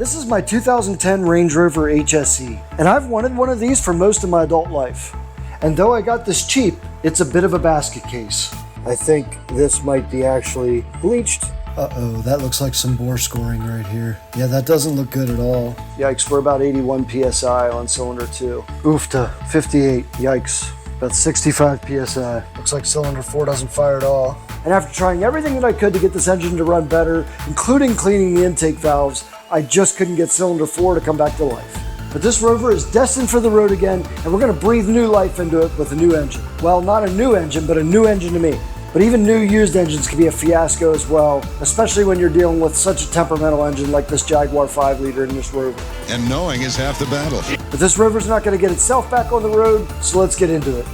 This is my 2010 Range Rover HSE, and I've wanted one of these for most of my adult life. And though I got this cheap, it's a bit of a basket case. I think this might be actually bleached. Uh-oh, that looks like some bore scoring right here. Yeah, that doesn't look good at all. Yikes, we're about 81 PSI on cylinder 2. Oofta, 58, yikes. About 65 PSI. Looks like cylinder 4 doesn't fire at all. And after trying everything that I could to get this engine to run better, including cleaning the intake valves, I just couldn't get cylinder 4 to come back to life. But this Rover is destined for the road again, and we're gonna breathe new life into it with a new engine. Well, not a new engine, but a new engine to me. But even new used engines can be a fiasco as well, especially when you're dealing with such a temperamental engine like this Jaguar 5-liter in this Rover. And knowing is half the battle. But this Rover's not gonna get itself back on the road, so let's get into it.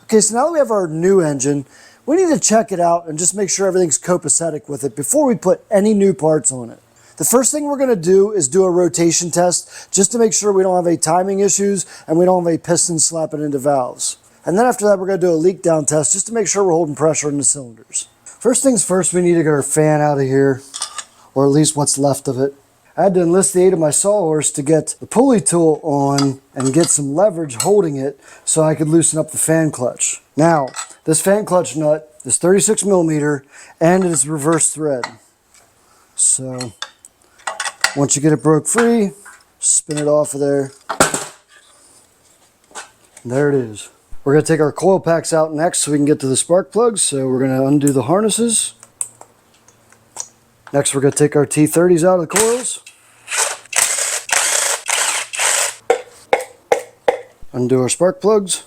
Okay, so now that we have our new engine, we need to check it out and just make sure everything's copacetic with it before we put any new parts on it. The first thing we're gonna do is do a rotation test just to make sure we don't have any timing issues and we don't have any pistons slapping into valves. And then after that, we're gonna do a leak down test just to make sure we're holding pressure in the cylinders. First things first, we need to get our fan out of here, or at least what's left of it. I had to enlist the aid of my sawhorse to get the pulley tool on and get some leverage holding it so I could loosen up the fan clutch. Now, this fan clutch nut is 36 millimeter and it is reverse thread. So, once you get it broke free, spin it off of there. And there it is. We're going to take our coil packs out next so we can get to the spark plugs. So we're going to undo the harnesses. Next, we're going to take our T30s out of the coils. Undo our spark plugs.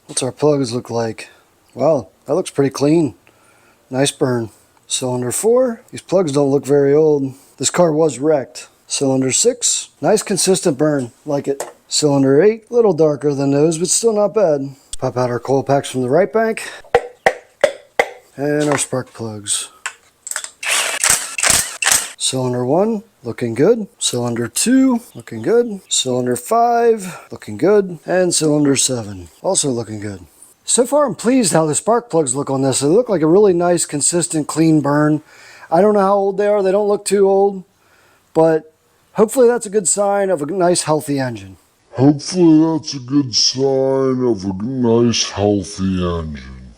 What's our plugs look like? Wow, that looks pretty clean. Nice burn. Cylinder 4, these plugs don't look very old. This car was wrecked. Cylinder 6, nice consistent burn, like it. Cylinder 8, a little darker than those, but still not bad. Pop out our coil packs from the right bank. And our spark plugs. Cylinder 1, looking good. Cylinder 2, looking good. Cylinder 5, looking good. And cylinder 7, also looking good. So far I'm pleased how the spark plugs look on this. They look like a really nice, consistent, clean burn. I don't know how old they are. They don't look too old. But hopefully that's a good sign of a nice, healthy engine. Hopefully that's a good sign of a nice, healthy engine.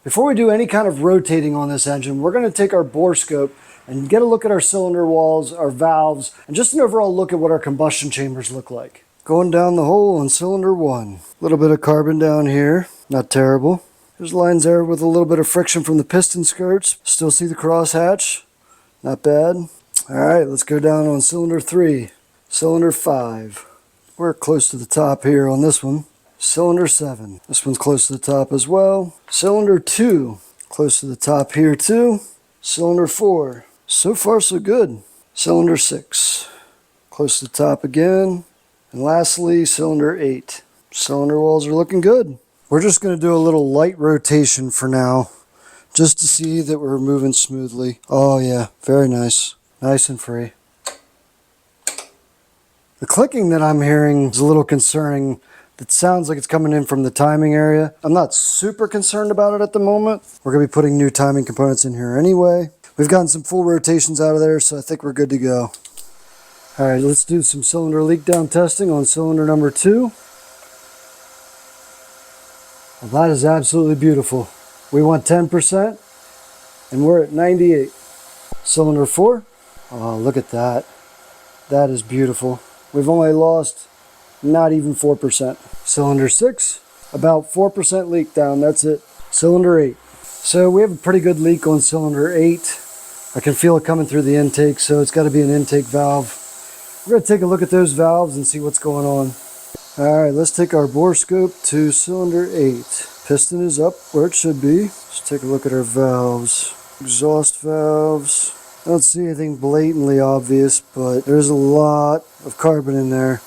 Before we do any kind of rotating on this engine, we're going to take our Borescope and get a look at our cylinder walls, our valves, and just an overall look at what our combustion chambers look like. Going down the hole on cylinder 1. A little bit of carbon down here, not terrible. There's lines there with a little bit of friction from the piston skirts. Still see the crosshatch, not bad. Alright, let's go down on cylinder 3. Cylinder 5. We're close to the top here on this one. Cylinder 7. This one's close to the top as well. Cylinder 2. Close to the top here too. Cylinder 4. So far so good. Cylinder 6. Close to the top again. And lastly, cylinder 8. Cylinder walls are looking good. We're just going to do a little light rotation for now, just to see that we're moving smoothly. Oh yeah, very nice. Nice and free. The clicking that I'm hearing is a little concerning. It sounds like it's coming in from the timing area. I'm not super concerned about it at the moment. We're going to be putting new timing components in here anyway. We've gotten some full rotations out of there, so I think we're good to go. Alright, let's do some cylinder leak down testing on cylinder number 2. Well, that is absolutely beautiful. We want 10% and we're at 98. Cylinder 4. Oh, look at that. That is beautiful. We've only lost not even 4%. Cylinder 6, about 4% leak down, that's it. Cylinder 8. So we have a pretty good leak on cylinder 8. I can feel it coming through the intake, so it's got to be an intake valve. We're going to take a look at those valves and see what's going on. Alright, let's take our Borescope to cylinder 8. Piston is up where it should be. Let's take a look at our valves. Exhaust valves. I don't see anything blatantly obvious, but there's a lot of carbon in there.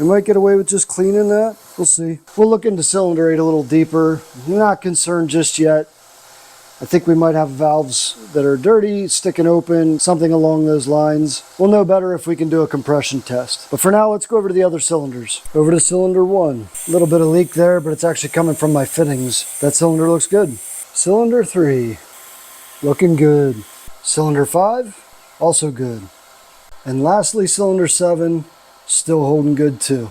We might get away with just cleaning that. We'll see. We'll look into cylinder 8 a little deeper. Not concerned just yet. I think we might have valves that are dirty, sticking open, something along those lines. We'll know better if we can do a compression test. But for now, let's go over to the other cylinders. Over to cylinder 1. A little bit of leak there, but it's actually coming from my fittings. That cylinder looks good. Cylinder 3, looking good. Cylinder 5, also good. And lastly, cylinder 7, still holding good too.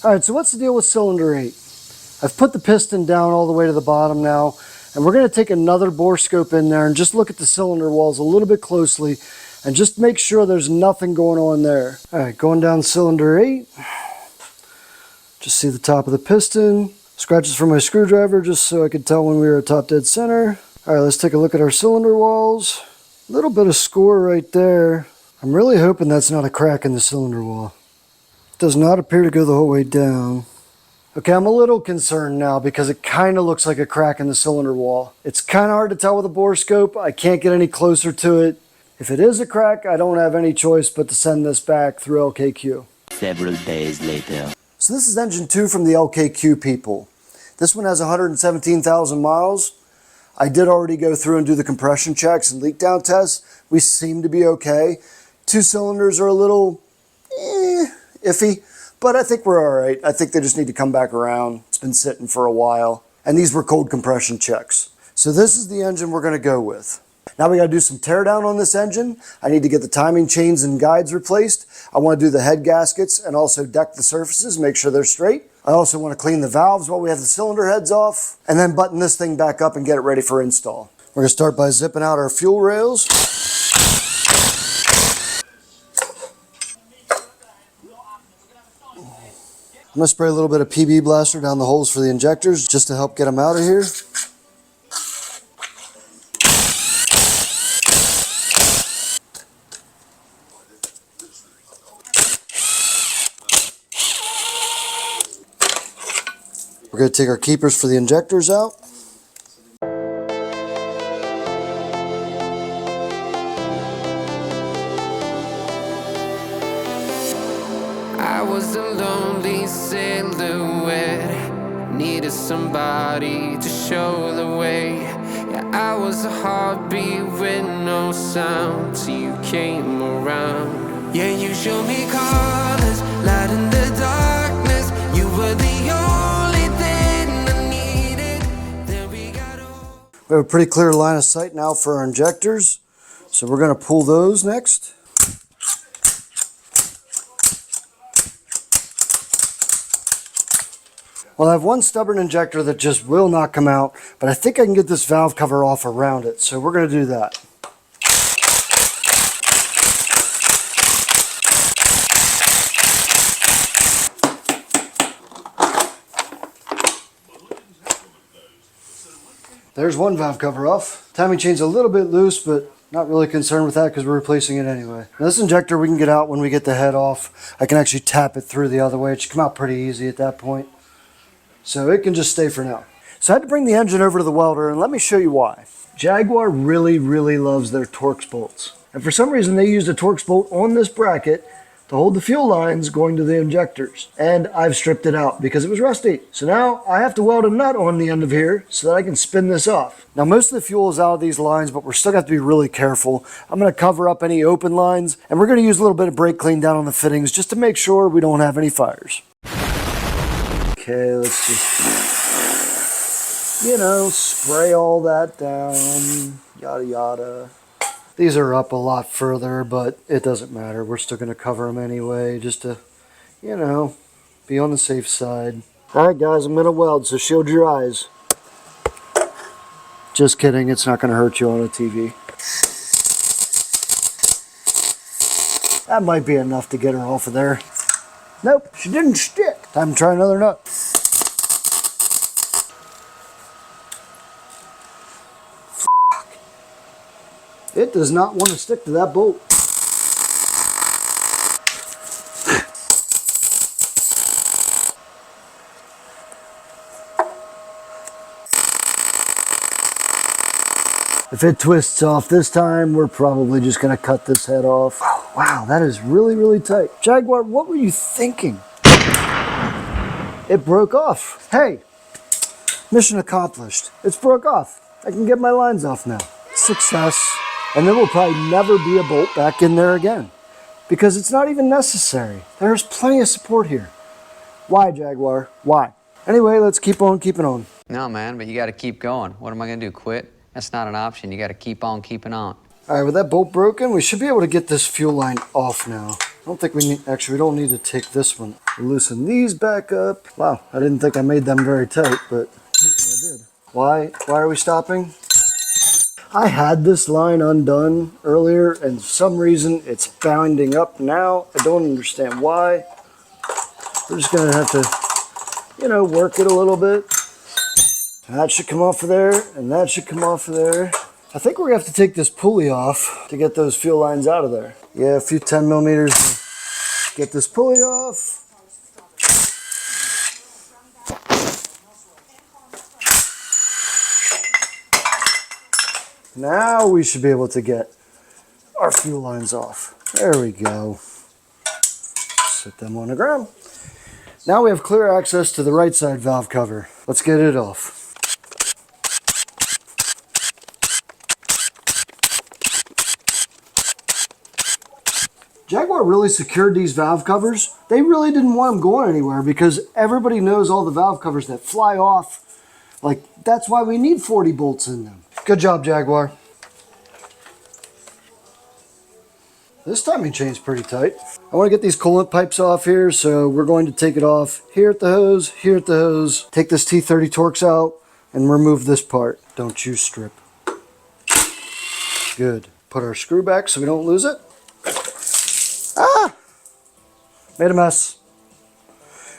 All right, so what's the deal with cylinder 8? I've put the piston down all the way to the bottom now, and we're going to take another Borescope in there and just look at the cylinder walls a little bit closely and just make sure there's nothing going on there. All right, going down cylinder 8. Just see the top of the piston. Scratches from my screwdriver just so I could tell when we were at top dead center. All right, let's take a look at our cylinder walls. A little bit of score right there. I'm really hoping that's not a crack in the cylinder wall. It does not appear to go the whole way down. Okay, I'm a little concerned now because it kind of looks like a crack in the cylinder wall. It's kind of hard to tell with a Borescope. I can't get any closer to it. If it is a crack, I don't have any choice but to send this back through LKQ. Several days later. So this is engine 2 from the LKQ people. This one has 117,000 miles. I did already go through and do the compression checks and leak down tests. We seem to be okay. 2 cylinders are a little iffy. But I think we're all right. I think they just need to come back around. It's been sitting for a while. And these were cold compression checks. So this is the engine we're going to go with. Now we got to do some teardown on this engine. I need to get the timing chains and guides replaced. I want to do the head gaskets and also deck the surfaces, make sure they're straight. I also want to clean the valves while we have the cylinder heads off. And then button this thing back up and get it ready for install. We're going to start by zipping out our fuel rails. I'm going to spray a little bit of PB Blaster down the holes for the injectors just to help get them out of here. We're going to take our keepers for the injectors out. I was a lonely silhouette, needed somebody to show the way. Yeah, I was a heartbeat with no sound till you came around. Yeah, you showed me colors, light in the darkness. You were the only thing I needed. Then we got old. We have a pretty clear line of sight now for our injectors, so we're going to pull those next. Well, I have one stubborn injector that just will not come out, but I think I can get this valve cover off around it, so we're going to do that. There's one valve cover off. Timing chain's a little bit loose, but not really concerned with that because we're replacing it anyway. Now this injector we can get out when we get the head off. I can actually tap it through the other way. It should come out pretty easy at that point. So it can just stay for now. So I had to bring the engine over to the welder, and let me show you why. Jaguar really, really loves their Torx bolts. And for some reason, they used a Torx bolt on this bracket to hold the fuel lines going to the injectors. And I've stripped it out because it was rusty. So now I have to weld a nut on the end of here so that I can spin this off. Now most of the fuel is out of these lines, but we're still going to have to be really careful. I'm going to cover up any open lines, and we're going to use a little bit of brake clean down on the fittings just to make sure we don't have any fires. Okay, let's just, spray all that down, yada yada. These are up a lot further, but it doesn't matter. We're still going to cover them anyway, just to, be on the safe side. All right, guys, I'm going to weld, so shield your eyes. Just kidding, it's not going to hurt you on a TV. That might be enough to get her off of there. Nope, she didn't stick. Time to try another nut. It does not want to stick to that bolt. If it twists off this time, we're probably just going to cut this head off. Oh, wow, that is really, really tight. Jaguar, what were you thinking? It broke off. Hey, mission accomplished. It's broke off. I can get my lines off now. Success. And there will probably never be a bolt back in there again because it's not even necessary. There's plenty of support here. Why, Jaguar? Why? Anyway, let's keep on keeping on. No, man, but you got to keep going. What am I going to do, quit? That's not an option. You got to keep on keeping on. All right, with that bolt broken, we should be able to get this fuel line off now. I don't think we need, actually, we don't need to take this one. Loosen these back up. Wow, I didn't think I made them very tight, but I did. Why are we stopping? I had this line undone earlier, and for some reason it's bounding up now. I don't understand why. We're just gonna have to, work it a little bit. And that should come off of there, and that should come off of there. I think we're gonna have to take this pulley off to get those fuel lines out of there. Yeah, a few 10 millimeters to get this pulley off. Now we should be able to get our fuel lines off. There we go. Set them on the ground. Now we have clear access to the right side valve cover. Let's get it off. Jaguar really secured these valve covers. They really didn't want them going anywhere because everybody knows all the valve covers that fly off. Like, that's why we need 40 bolts in them. Good job, Jaguar. This timing chain's pretty tight. I want to get these coolant pipes off here, so we're going to take it off here at the hose, here at the hose, take this T30 Torx out, and remove this part. Don't you strip. Good. Put our screw back so we don't lose it. Ah! Made a mess.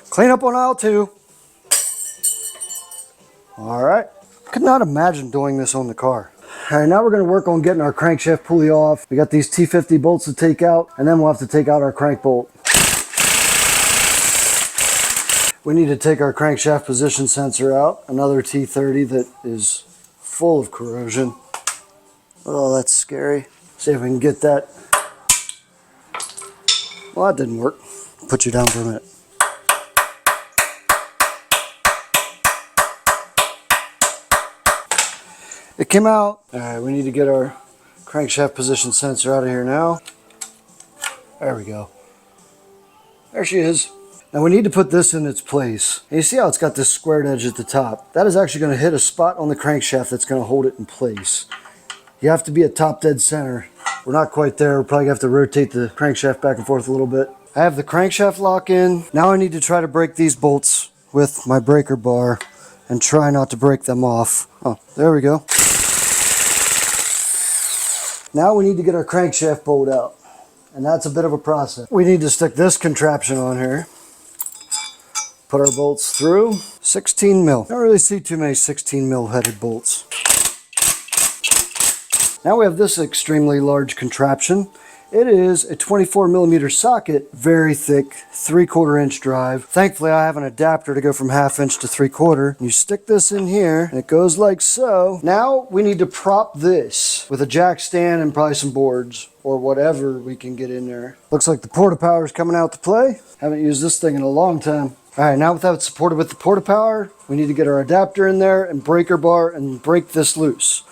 Clean up on aisle 2. All right. Could not imagine doing this on the car. All right, now we're going to work on getting our crankshaft pulley off. We got these T50 bolts to take out, and then we'll have to take out our crank bolt. We need to take our crankshaft position sensor out, another T30 that is full of corrosion. Oh, that's scary. See if we can get that. Well, that didn't work. Put you down for a minute. It came out. All right, we need to get our crankshaft position sensor out of here now. There we go. There she is. Now we need to put this in its place. And you see how it's got this squared edge at the top? That is actually going to hit a spot on the crankshaft that's going to hold it in place. You have to be at top dead center. We're not quite there. We'll probably have to rotate the crankshaft back and forth a little bit. I have the crankshaft lock in. Now I need to try to break these bolts with my breaker bar and try not to break them off. Oh, there we go. Now we need to get our crankshaft bolt out, and that's a bit of a process. We need to stick this contraption on here, put our bolts through. 16 mil. I don't really see too many 16 mil headed bolts. Now we have this extremely large contraption. It is a 24 millimeter socket, very thick, 3/4 inch drive. Thankfully I have an adapter to go from 1/2 inch to 3/4. You stick this in here and it goes like so. Now we need to prop this with a jack stand and probably some boards or whatever we can get in there. Looks like the porta power is coming out to play. Haven't used this thing in a long time. All right, now without supported with the porta power, we need to get our adapter in there and breaker bar and break this loose.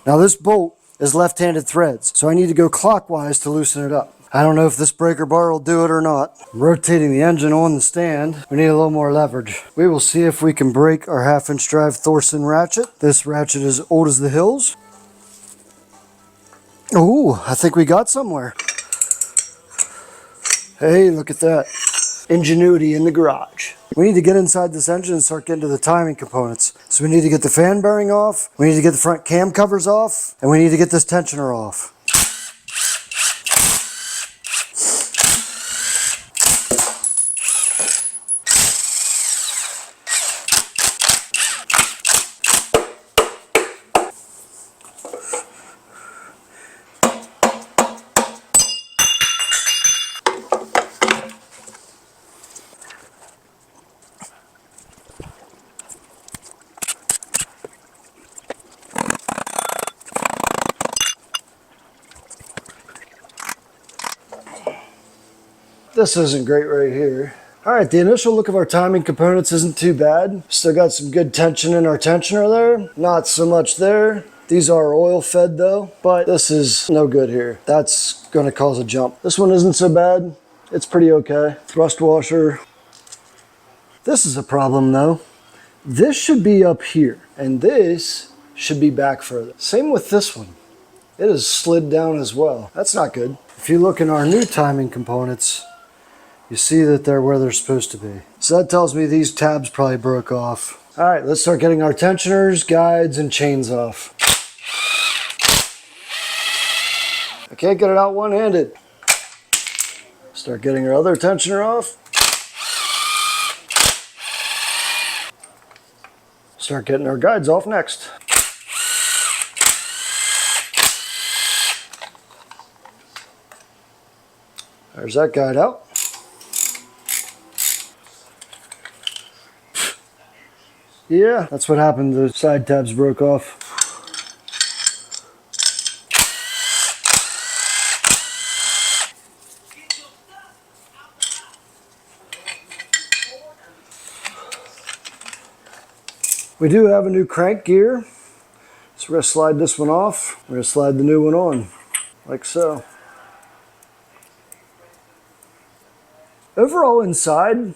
Now this bolt is left-handed threads, so I need to go clockwise to loosen it up. I don't know if this breaker bar will do it or not. I'm rotating the engine on the stand. We need a little more leverage. We will see if we can break our 1/2 inch drive Thorson ratchet. This ratchet is old as the hills. Oh, I think we got somewhere. Hey, look at that. Ingenuity in the garage. We need to get inside this engine and start getting to the timing components. So we need to get the fan bearing off, we need to get the front cam covers off, and we need to get this tensioner off. This isn't great right here. All right, the initial look of our timing components isn't too bad. Still got some good tension in our tensioner there. Not so much there. These are oil fed though, but this is no good here. That's gonna cause a jump. This one isn't so bad. It's pretty okay. Thrust washer. This is a problem though. This should be up here, and this should be back further. Same with this one. It is slid down as well. That's not good. If you look in our new timing components, you see that they're where they're supposed to be. So that tells me these tabs probably broke off. All right, let's start getting our tensioners, guides, and chains off. I can't get it out one-handed. Start getting our other tensioner off. Start getting our guides off next. There's that guide out. Yeah, that's what happened. The side tabs broke off. We do have a new crank gear, so we're going to slide this one off. We're going to slide the new one on, like so. Overall inside,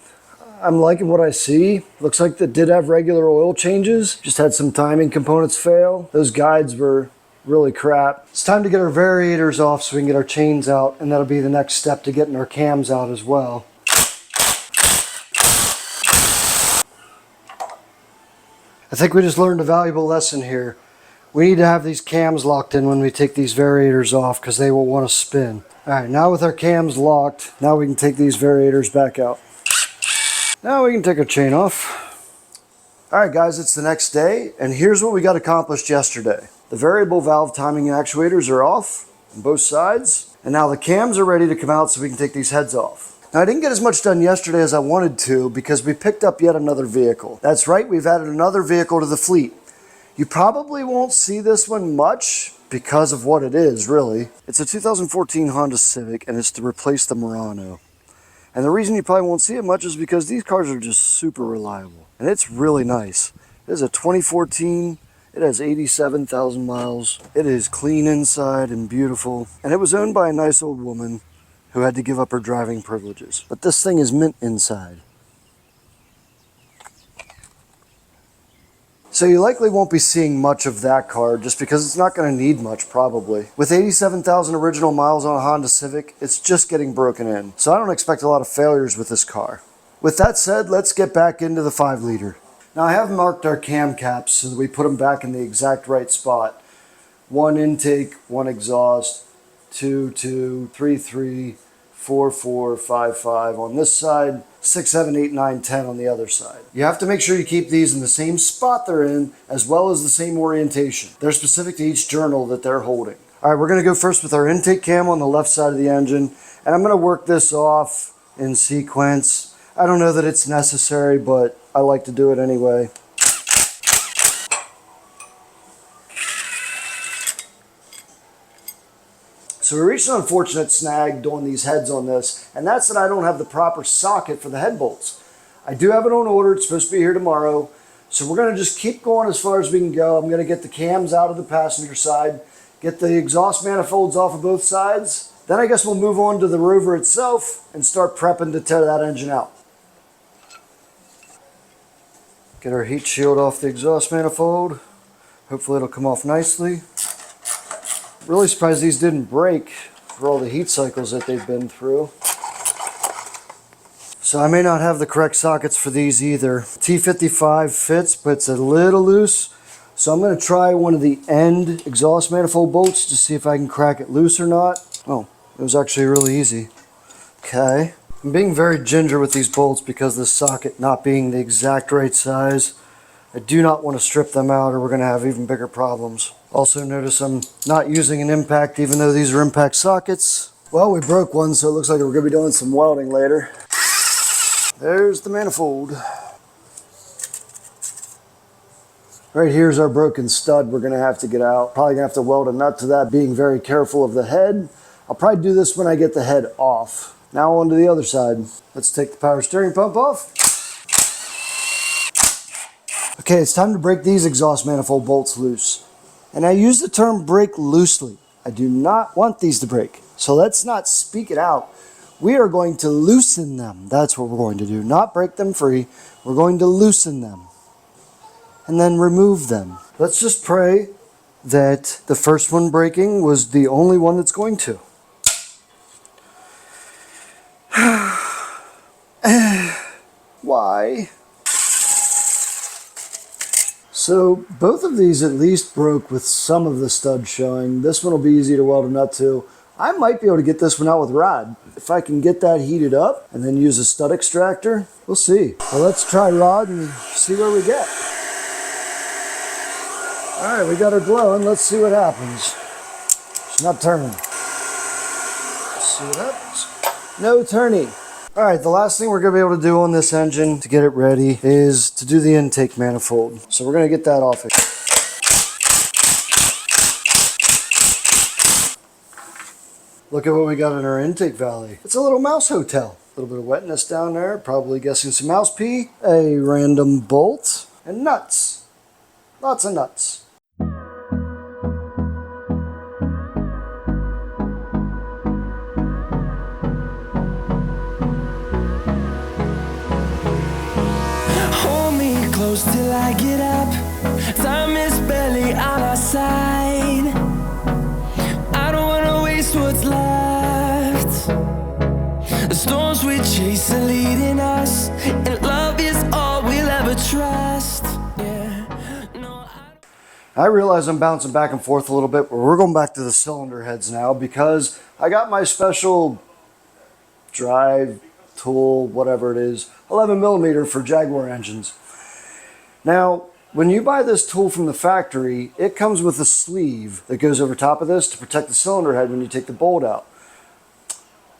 I'm liking what I see. Looks like it did have regular oil changes, just had some timing components fail. Those guides were really crap. It's time to get our variators off so we can get our chains out, and that'll be the next step to getting our cams out as well. I think we just learned a valuable lesson here. We need to have these cams locked in when we take these variators off because they will want to spin. All right, now with our cams locked, now we can take these variators back out. Now we can take our chain off. All right, guys, it's the next day, and here's what we got accomplished yesterday. The variable valve timing actuators are off on both sides, and now the cams are ready to come out so we can take these heads off. Now, I didn't get as much done yesterday as I wanted to because we picked up yet another vehicle. That's right, we've added another vehicle to the fleet. You probably won't see this one much because of what it is, really. It's a 2014 Honda Civic, and it's to replace the Murano. And the reason you probably won't see it much is because these cars are just super reliable. And it's really nice. It is a 2014. It has 87,000 miles. It is clean inside and beautiful. And it was owned by a nice old woman who had to give up her driving privileges. But this thing is mint inside. So you likely won't be seeing much of that car just because it's not going to need much probably. With 87,000 original miles on a Honda Civic, it's just getting broken in. So I don't expect a lot of failures with this car. With that said, let's get back into the 5-liter. Now I have marked our cam caps so that we put them back in the exact right spot. 1 intake, 1 exhaust, 2, 2, 3, 3, 4, 4, 5, 5 on this side, 6, 7, 8, 9, 10 on the other side. You have to make sure you keep these in the same spot they're in as well as the same orientation. They're specific to each journal that they're holding. All right, we're going to go first with our intake cam on the left side of the engine, and I'm going to work this off in sequence. I don't know that it's necessary, but I like to do it anyway. So we reached an unfortunate snag on these heads on this, and that's that I don't have the proper socket for the head bolts. I do have it on order. It's supposed to be here tomorrow. So we're going to just keep going as far as we can go. I'm going to get the cams out of the passenger side, get the exhaust manifolds off of both sides. Then I guess we'll move on to the Rover itself and start prepping to tear that engine out. Get our heat shield off the exhaust manifold. Hopefully it'll come off nicely. Really surprised these didn't break for all the heat cycles that they've been through. So I may not have the correct sockets for these either. T55 fits, but it's a little loose. So I'm going to try one of the end exhaust manifold bolts to see if I can crack it loose or not. Oh, it was actually really easy. Okay. I'm being very ginger with these bolts because the socket not being the exact right size. I do not want to strip them out or we're going to have even bigger problems. Also notice I'm not using an impact even though these are impact sockets. Well, we broke one, so it looks like we're going to be doing some welding later. There's the manifold. Right here's our broken stud we're going to have to get out. Probably going to have to weld a nut to that, being very careful of the head. I'll probably do this when I get the head off. Now on to the other side. Let's take the power steering pump off. Okay, it's time to break these exhaust manifold bolts loose. And I use the term break loosely. I do not want these to break. So let's not speak it out. We are going to loosen them. That's what we're going to do. Not break them free. We're going to loosen them. And then remove them. Let's just pray that the first one breaking was the only one that's going to. Why? So both of these at least broke with some of the studs showing. This one will be easy to weld a nut to. I might be able to get this one out with rod. If I can get that heated up and then use a stud extractor, we'll see. Well, let's try rod and see where we get. All right, we got her glowing. Let's see what happens. She's not turning. Let's see what happens. No turning. All right, the last thing we're gonna be able to do on this engine to get it ready is to do the intake manifold. So we're gonna get that off it. Look at what we got in our intake valley. It's a little mouse hotel. A little bit of wetness down there, probably guessing some mouse pee, a random bolt, and nuts. Lots of nuts. Close till I get up. Time is barely on our side. I don't wanna waste what's left. The storms we chase are leading us, and love is all we'll ever trust. Yeah. No, I realize I'm bouncing back and forth a little bit, but we're going back to the cylinder heads now because I got my special drive tool, whatever it is, 11mm for Jaguar engines. Now, when you buy this tool from the factory, it comes with a sleeve that goes over top of this to protect the cylinder head when you take the bolt out.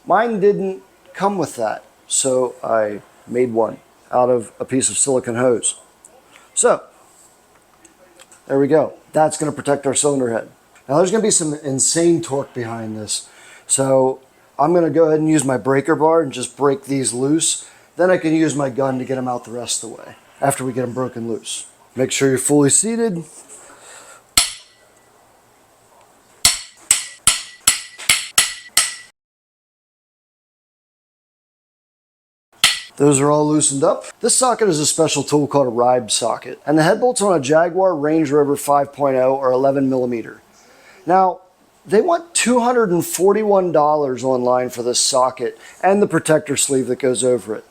Mine didn't come with that, so I made one out of a piece of silicone hose. So, there we go. That's going to protect our cylinder head. Now, there's going to be some insane torque behind this. So, I'm going to go ahead and use my breaker bar and just break these loose. Then I can use my gun to get them out the rest of the way after we get them broken loose. Make sure you're fully seated. Those are all loosened up. This socket is a special tool called a rib socket, and the head bolts on a Jaguar Range Rover 5.0 are 11mm. Now, they want $241 online for this socket and the protector sleeve that goes over it.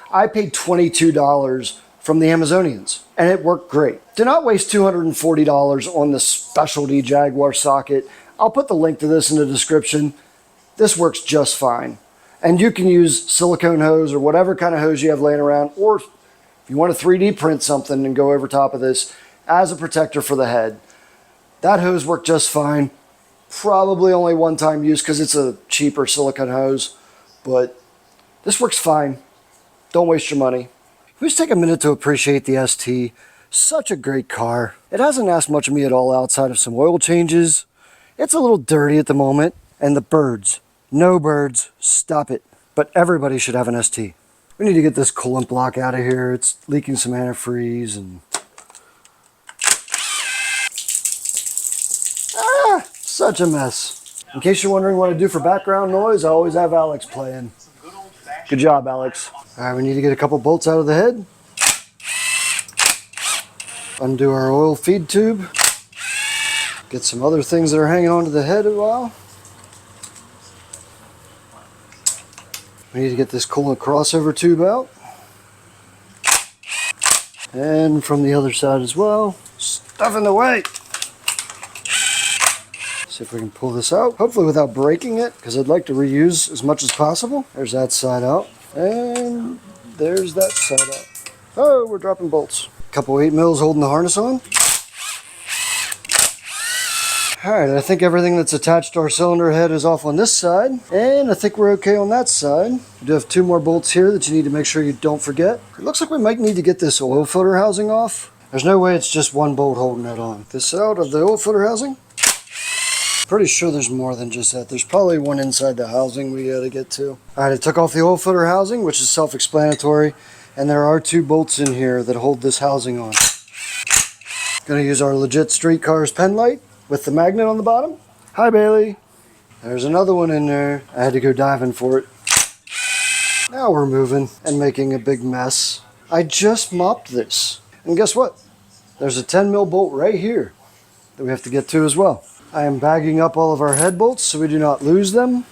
I paid $22 from the Amazonians, and it worked great. Do not waste $240 on the specialty Jaguar socket. I'll put the link to this in the description. This works just fine. And you can use silicone hose or whatever kind of hose you have laying around, or if you want to 3D print something and go over top of this as a protector for the head. That hose worked just fine. Probably only one-time use because it's a cheaper silicone hose, but this works fine. Don't waste your money. Let's take a minute to appreciate the ST. Such a great car. It hasn't asked much of me at all outside of some oil changes. It's a little dirty at the moment. And the birds. No birds. Stop it. But everybody should have an ST. We need to get this coolant block out of here. It's leaking some antifreeze and... such a mess. In case you're wondering what I do for background noise, I always have Alex playing. Good job, Alex. All right, we need to get a couple bolts out of the head. Undo our oil feed tube. Get some other things that are hanging onto the head a while. We need to get this coolant crossover tube out. And from the other side as well. Stuff in the way. See if we can pull this out, hopefully without breaking it, because I'd like to reuse as much as possible. There's that side out, and there's that side out. Oh, we're dropping bolts. Couple 8mm holding the harness on. All right, I think everything that's attached to our cylinder head is off on this side, and I think we're okay on that side. We do have 2 more bolts here that you need to make sure you don't forget. It looks like we might need to get this oil filter housing off. There's no way it's just one bolt holding that on. This out of the oil filter housing. Pretty sure there's more than just that. There's probably one inside the housing we gotta get to. All right, I took off the oil filter housing, which is self-explanatory, and there are 2 bolts in here that hold this housing on. Gonna use our legit streetcars pen light with the magnet on the bottom. Hi, Bailey. There's another one in there. I had to go diving for it. Now we're moving and making a big mess. I just mopped this. And guess what? There's a 10 mil bolt right here that we have to get to as well. I am bagging up all of our head bolts so we do not lose them.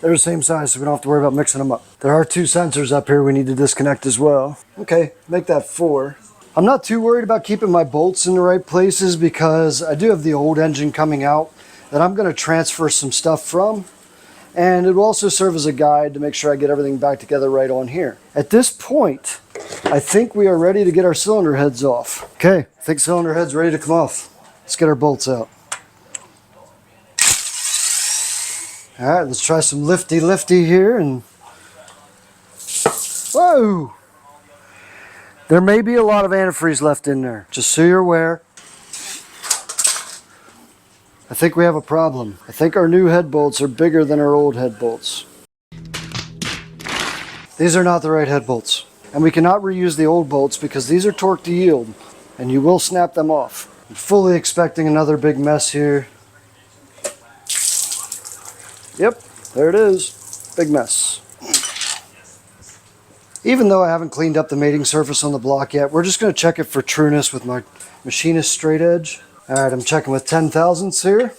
They're the same size, so we don't have to worry about mixing them up. There are 2 sensors up here we need to disconnect as well. Okay, make that 4. I'm not too worried about keeping my bolts in the right places because I do have the old engine coming out that I'm going to transfer some stuff from. And it will also serve as a guide to make sure I get everything back together right on here. At this point, I think we are ready to get our cylinder heads off. Okay, I think cylinder head's ready to come off. Let's get our bolts out. All right, let's try some lifty here and... Whoa! There may be a lot of antifreeze left in there, just so you're aware. I think we have a problem. I think our new head bolts are bigger than our old head bolts. These are not the right head bolts. And we cannot reuse the old bolts because these are torque to yield and you will snap them off. I'm fully expecting another big mess here. Yep, there it is. Big mess. Even though I haven't cleaned up the mating surface on the block yet, we're just going to check it for trueness with my machinist straight edge. Alright, I'm checking with 10,000ths here,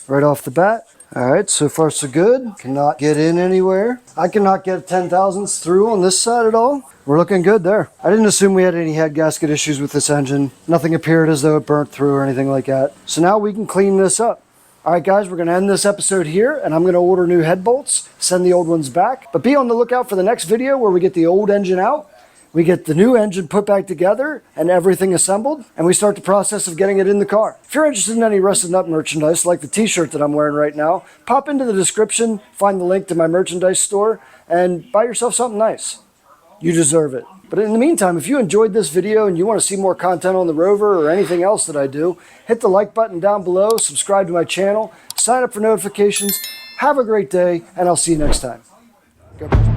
right off the bat. Alright, so far so good. Cannot get in anywhere. I cannot get 10,000ths through on this side at all. We're looking good there. I didn't assume we had any head gasket issues with this engine. Nothing appeared as though it burnt through or anything like that. So now we can clean this up. Alright guys, we're going to end this episode here, and I'm going to order new head bolts, send the old ones back. But be on the lookout for the next video where we get the old engine out. We get the new engine put back together and everything assembled, and we start the process of getting it in the car. If you're interested in any Rusted Nut merchandise, like the t-shirt that I'm wearing right now, pop into the description, find the link to my merchandise store, and buy yourself something nice. You deserve it. But in the meantime, if you enjoyed this video and you want to see more content on the Rover or anything else that I do, hit the like button down below, subscribe to my channel, sign up for notifications. Have a great day, and I'll see you next time. Go.